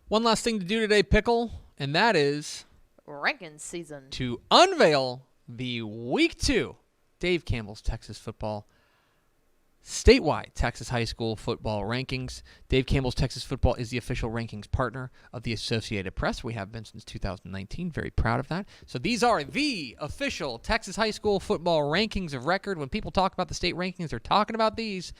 One last thing to do today, Pickle, and that is Rankin season. to unveil the Week 2 Dave Campbell's Texas football statewide Texas high school football rankings. Dave Campbell's Texas Football is the official rankings partner of the Associated Press. We have been since 2019. Very proud of that. So these are the official Texas high school football rankings of record. When people talk about the state rankings, they're talking about these,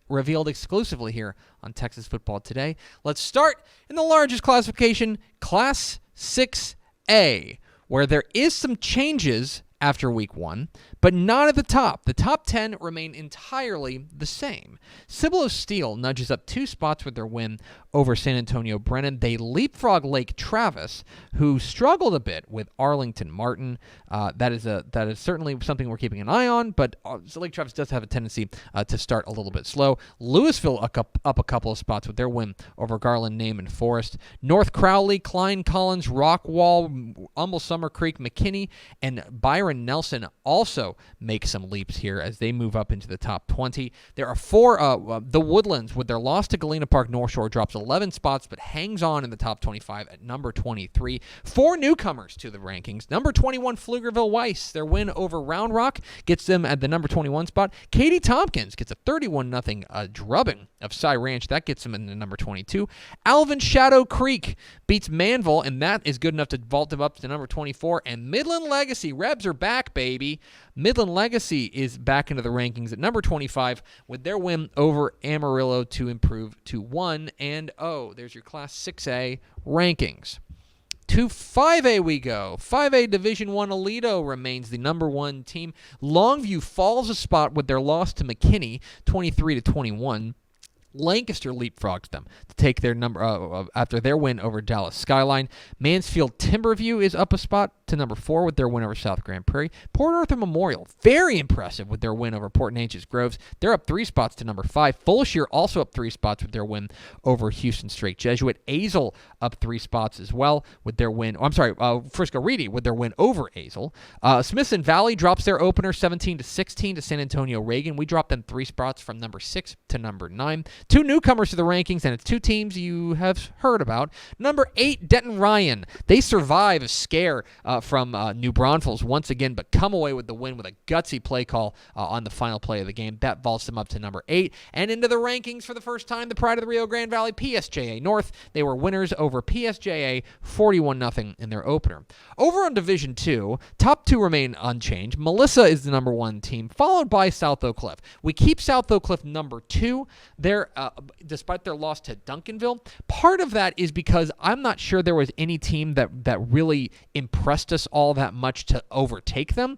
revealed exclusively here on Texas Football Today. Let's start in the largest classification, Class 6A, where there is some changes after Week 1, but not at the top. The top 10 remain entirely the same. Cibolo Steel nudges up 2 spots with their win over San Antonio Brennan. They leapfrog Lake Travis, who struggled a bit with Arlington Martin. That is certainly something we're keeping an eye on, but Lake Travis does have a tendency to start a little bit slow. Louisville up a couple of spots with their win over Garland, Name, and Forest. North Crowley, Klein Collins, Rockwall, Humble Summer Creek, McKinney, and Byron Nelson also make some leaps here as they move up into the top 20. There are 4, the Woodlands, with their loss to Galena Park North Shore, drops 11 spots but hangs on in the top 25 at number 23. 4 newcomers to the rankings. Number 21, Pflugerville Weiss. Their win over Round Rock gets them at the number 21 spot. Katy Tompkins gets a 31-0 drubbing of Cy Ranch. That gets them in the number 22. Alvin Shadow Creek beats Manville, and that is good enough to vault them up to number 24. And Midland Legacy, Rebs are back, baby. Midland Legacy is back into the rankings at number 25 with their win over Amarillo to improve to 1-0. There's your Class 6A rankings. To 5A we go. 5A Division I Aledo remains the number 1 team. Longview falls a spot with their loss to McKinney, 23-21. Lancaster leapfrogs them to take their number after their win over Dallas Skyline. Mansfield Timberview is up a spot to number 4 with their win over South Grand Prairie. Port Arthur Memorial, very impressive with their win over Port Neches Groves. They're up 3 spots to number 5. Fulshire also up 3 spots with their win over Houston Straight Jesuit. Azle up 3 spots as well with their win. Frisco Reedy with their win over Azle. Smithson Valley drops their opener 17-16 to San Antonio Reagan. We dropped them 3 spots from number 6 to number 9. 2 newcomers to the rankings, and it's 2 teams you have heard about. Number 8, Denton Ryan. They survive a scare from New Braunfels once again, but come away with the win with a gutsy play call on the final play of the game. That vaults them up to number 8. And into the rankings for the first time, the pride of the Rio Grande Valley, PSJA North. They were winners over PSJA 41-0 in their opener. Over on Division 2, top 2 remain unchanged. Melissa is the number 1 team, followed by South Oak Cliff. We keep South Oak Cliff number 2. They're despite their loss to Duncanville. Part of that is because I'm not sure there was any team that really impressed us all that much to overtake them.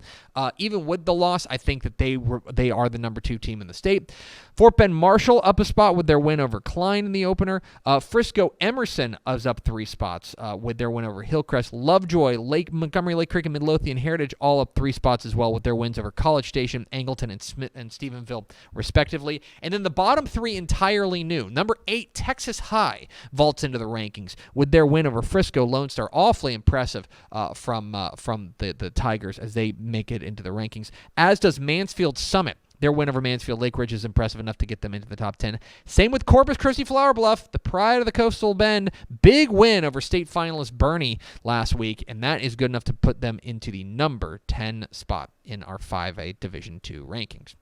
Even with the loss, I think that they are the number 2 team in the state. Fort Bend Marshall up a spot with their win over Klein in the opener. Frisco Emerson is up 3 spots with their win over Hillcrest. Lovejoy, Montgomery Lake Creek, and Midlothian Heritage all up 3 spots as well with their wins over College Station, Angleton, and Smith and Stephenville, respectively. And then the bottom 3 entirely new. Number 8, Texas High vaults into the rankings with their win over Frisco Lone Star. Awfully impressive from the Tigers as they make it into the rankings, as does Mansfield Summit. Their win over Mansfield Lake Ridge is impressive enough to get them into the top 10. Same with Corpus Christi Flower Bluff, the pride of the Coastal Bend. Big win over state finalist Bernie last week, and that is good enough to put them into the number 10 spot in our 5A Division II rankings.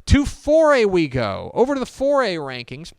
To 4A we go. Over to the 4A rankings.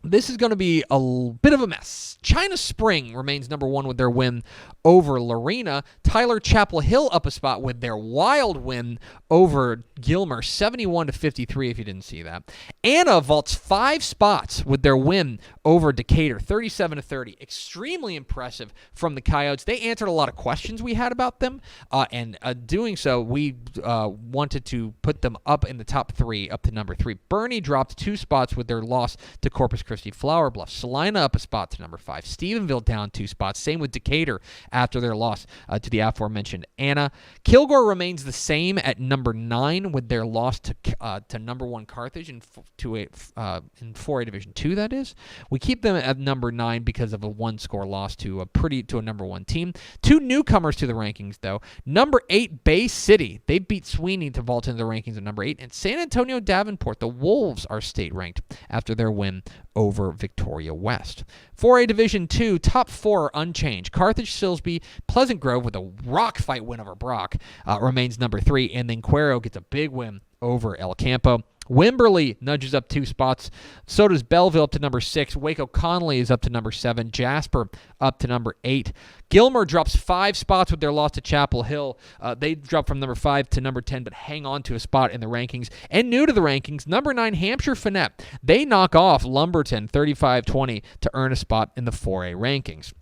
This is going to be a bit of a mess. China Spring remains number 1 with their win over Lorena. Tyler Chapel Hill up a spot with their wild win over Gilmer, 71-53, if you didn't see that. Anna vaults 5 spots with their win over Decatur, 37-30. Extremely impressive from the Coyotes. They answered a lot of questions we had about them, and doing so, we wanted to put them up in the top 3, up to number 3. Bernie dropped 2 spots with their loss to Corpus Christi Flower Bluff. Salina up a spot to number 5. Stephenville down 2 spots. Same with Decatur after their loss to the aforementioned Anna. Kilgore remains the same at number 9 with their loss to number 1 Carthage in 4A Division 2, that is. We keep them at number 9 because of a 1-score loss to a number 1 team. 2 newcomers to the rankings, though. Number 8, Bay City. They beat Sweeney to vault into the rankings at number 8. And San Antonio Davenport, the Wolves, are state ranked after their win over Victoria West. 4A Division II, top 4 are unchanged. Carthage, Silsbee, Pleasant Grove with a rock fight win over Brock remains number 3, and then Cuero gets a big win over El Campo. Wimberley nudges up 2 spots. So does Belleville up to number 6. Waco Connolly is up to number 7. Jasper up to number 8. Gilmer drops 5 spots with their loss to Chapel Hill. They drop from number 5 to number 10, but hang on to a spot in the rankings. And new to the rankings, number 9, Hampshire Finette. They knock off Lumberton 35-20 to earn a spot in the 4A rankings.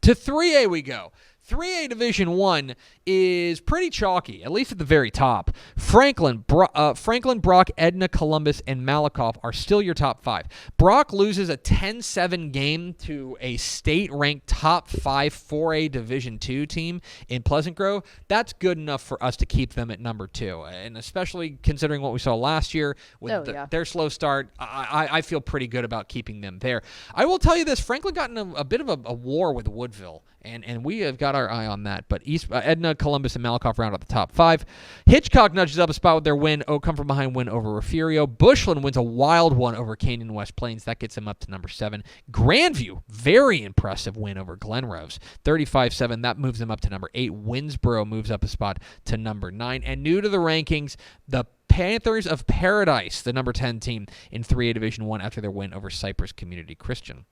To 3A we go. 3A Division 1 is pretty chalky, at least at the very top. Franklin, Brock, Edna, Columbus, and Malakoff are still your top 5. Brock loses a 10-7 game to a state-ranked top 5 4A Division 2 team in Pleasant Grove. That's good enough for us to keep them at number 2, and especially considering what we saw last year with their slow start, I feel pretty good about keeping them there. I will tell you this, Franklin got in a bit of a war with Woodville, and we have got our eye on that. But Edna, Columbus, and Malakoff round out the top 5. Hitchcock nudges up a spot with their win. Come from behind win over Refugio. Bushland wins a wild one over Canyon West Plains. That gets them up to number 7. Grandview, very impressive win over Glenrose. 35-7. That moves them up to number 8. Winsboro moves up a spot to number 9. And new to the rankings, the Panthers of Paradise, the number 10 team in 3A Division 1 after their win over Cypress Community Christian.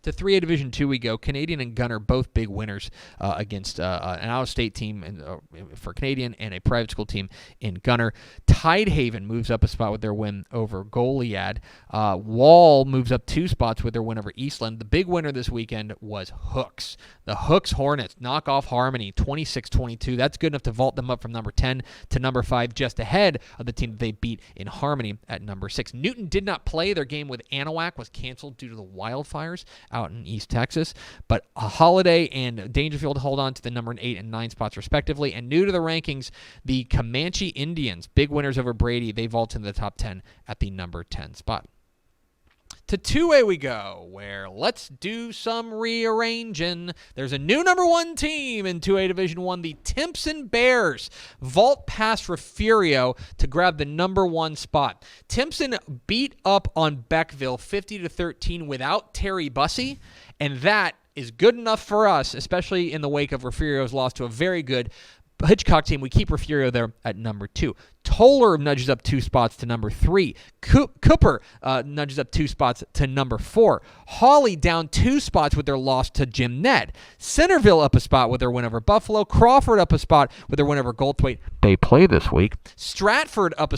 To 3A Division 2 we go. Canadian and Gunner, both big winners against an out-of-state team for Canadian and a private school team in Gunner. Tidehaven moves up a spot with their win over Goliad. Wall moves up 2 spots with their win over Eastland. The big winner this weekend was Hooks. The Hooks Hornets knock off Harmony 26-22. That's good enough to vault them up from number 10 to number 5, just ahead of the team that they beat in Harmony at number 6. Newton did not play. Their game with Anahuac was canceled due to the wildfires out in East Texas, but Holiday and Dangerfield hold on to the number 8 and 9 spots respectively. And new to the rankings, the Comanche Indians, big winners over Brady, they vault into the top 10 at the number 10 spot. To 2A we go, where let's do some rearranging. There's a new number 1 team in 2A Division 1. The Timpson Bears vault past Refugio to grab the number 1 spot. Timpson beat up on Beckville 50-13 without Terry Bussey, and that is good enough for us, especially in the wake of Refugio's loss to a very good Hitchcock team. We keep Refugio there at number 2. Toller nudges up 2 spots to number 3. Cooper nudges up 2 spots to number 4. Hawley down 2 spots with their loss to Jim Ned. Centerville up a spot with their win over Buffalo. Crawford up a spot with their win over Goldthwaite. They play this week. Stratford up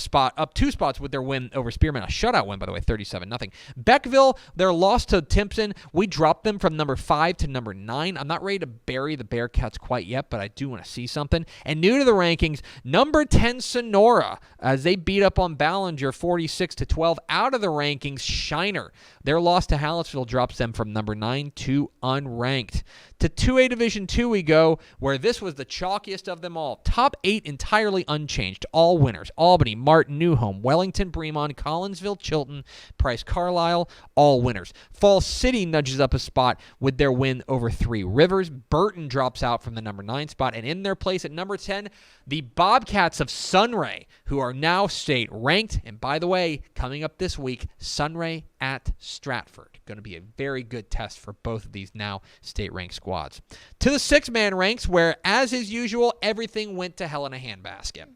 2 spots with their win over Spearman. A shutout win, by the way, 37-0. Beckville, their loss to Timpson. We dropped them from number 5 to number 9. I'm not ready to bury the Bearcats quite yet, but I do want to see something. And new to the rankings, number 10 Sonora, as they beat up on Ballinger 46-12 out of the rankings. Shiner, their loss to Hallettsville drops them from number 9 to unranked. To 2A Division 2 we go, where this was the chalkiest of them all. Top 8 entirely unchanged. All winners. Albany, Martin, Newhome, Wellington, Bremond, Collinsville, Chilton, Price, Carlisle, all winners. Falls City nudges up a spot with their win over 3 Rivers. Burton drops out from the number 9 spot, and in their place at number 10, the Bobcats of Sunray, who are now state ranked. And by the way, coming up this week, Sunray at Stratford. Going to be a very good test for both of these now state-ranked squads. To the 6-man ranks, where, as is usual, everything went to hell in a handbasket.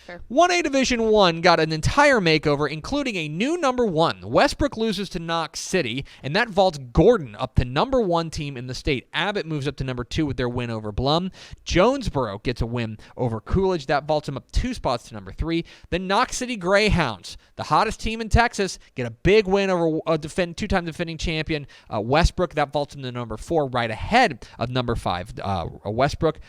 Fair. 1A Division 1 got an entire makeover, including a new number 1. Westbrook loses to Knox City, and that vaults Gordon up to number 1 team in the state. Abbott moves up to number 2 with their win over Blum. Jonesboro gets a win over Coolidge. That vaults them up 2 spots to number 3. The Knox City Greyhounds, the hottest team in Texas, get a big win over a two-time defending champion Westbrook. That vaults them to number 4, right ahead of number 5 Westbrook.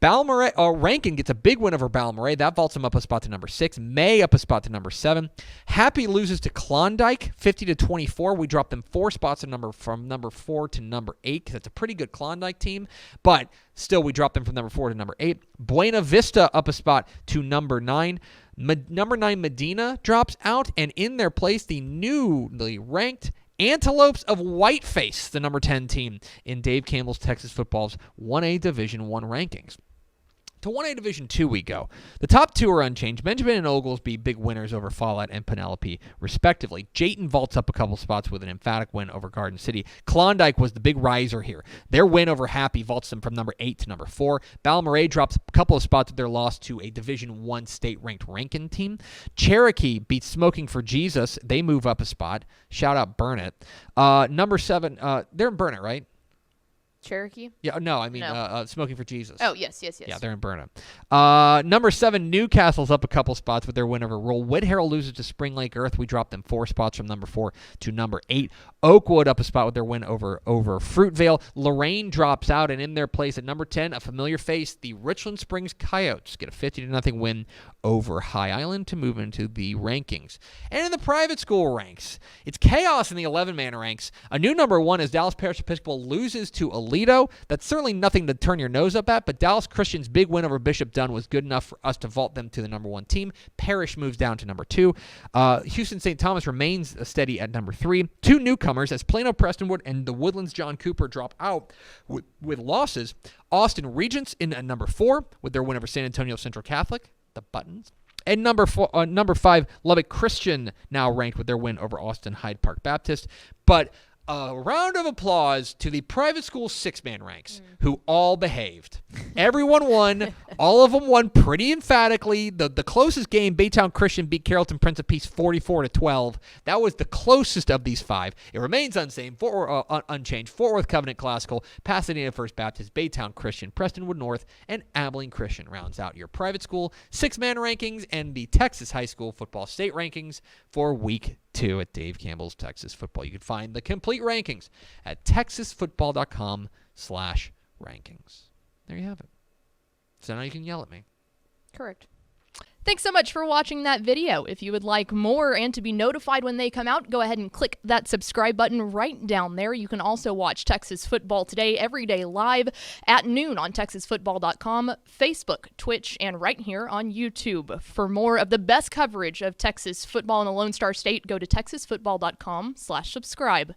Rankin gets a big win over Balmorhea. That vaults him up a spot to number 6. May up a spot to number 7. Happy loses to Klondike 50-24. We drop them 4 spots from number 4 to number 8, because that's a pretty good Klondike team. But still, we drop them from number 4 to number 8. Buena Vista up a spot to number 9. Number 9 Medina drops out, and in their place, the newly ranked Antelopes of Whiteface, the number 10 team in Dave Campbell's Texas Football's 1A Division 1 rankings. To 1A Division II we go. The top two are unchanged. Benjamin and Oglesby, big winners over Follett and Penelope, respectively. Jayton vaults up a couple spots with an emphatic win over Garden City. Klondike was the big riser here. Their win over Happy vaults them from number 8 to number 4. Balmorhea drops a couple of spots with their loss to a Division I state-ranked Rankin team. Cherokee beats Smoking for Jesus. They move up a spot. Shout out Burnett. Number 7, they're in Burnett, right? Cherokee? Yeah, no, I mean No. Smoking for Jesus. Oh, yes. Yeah, they're in Burnham. Number 7, Newcastle's up a couple spots with their win over Roll. Wood Herald loses to Spring Lake Earth. We dropped them 4 spots from number 4 to number 8. Oakwood up a spot with their win over Fruitvale. Lorraine drops out, and in their place at number 10, a familiar face, the Richland Springs Coyotes get a 50-0 win over High Island to move into the rankings. And in the private school ranks, it's chaos in the 11-man ranks. A new number 1 is Dallas Parish Episcopal loses to Aledo. That's certainly nothing to turn your nose up at, but Dallas Christian's big win over Bishop Dunn was good enough for us to vault them to the number 1 team. Parish moves down to number 2. Houston St. Thomas remains steady at number 3. 2 newcomers as Plano Prestonwood and the Woodlands John Cooper drop out with losses. Austin Regents in at number 4 with their win over San Antonio Central Catholic, the Buttons. And number 5, Lubbock Christian now ranked with their win over Austin Hyde Park Baptist. But a round of applause to the private school 6-man ranks, who all behaved. Everyone won. All of them won pretty emphatically. The closest game, Baytown Christian beat Carrollton Prince of Peace 44-12. That was the closest of these 5. It remains unchanged. Fort Worth Covenant Classical, Pasadena First Baptist, Baytown Christian, Prestonwood North, and Abilene Christian rounds out your private school 6-man rankings and the Texas High School Football State rankings for Week 2 at Dave Campbell's Texas Football. You can find the complete rankings at texasfootball.com/rankings. There you have it. So now you can yell at me. Correct. Thanks so much for watching that video. If you would like more and to be notified when they come out, go ahead and click that subscribe button right down there. You can also watch Texas Football Today every day live at noon on texasfootball.com, Facebook, Twitch, and right here on YouTube. For more of the best coverage of Texas football in the Lone Star State, go to texasfootball.com/subscribe.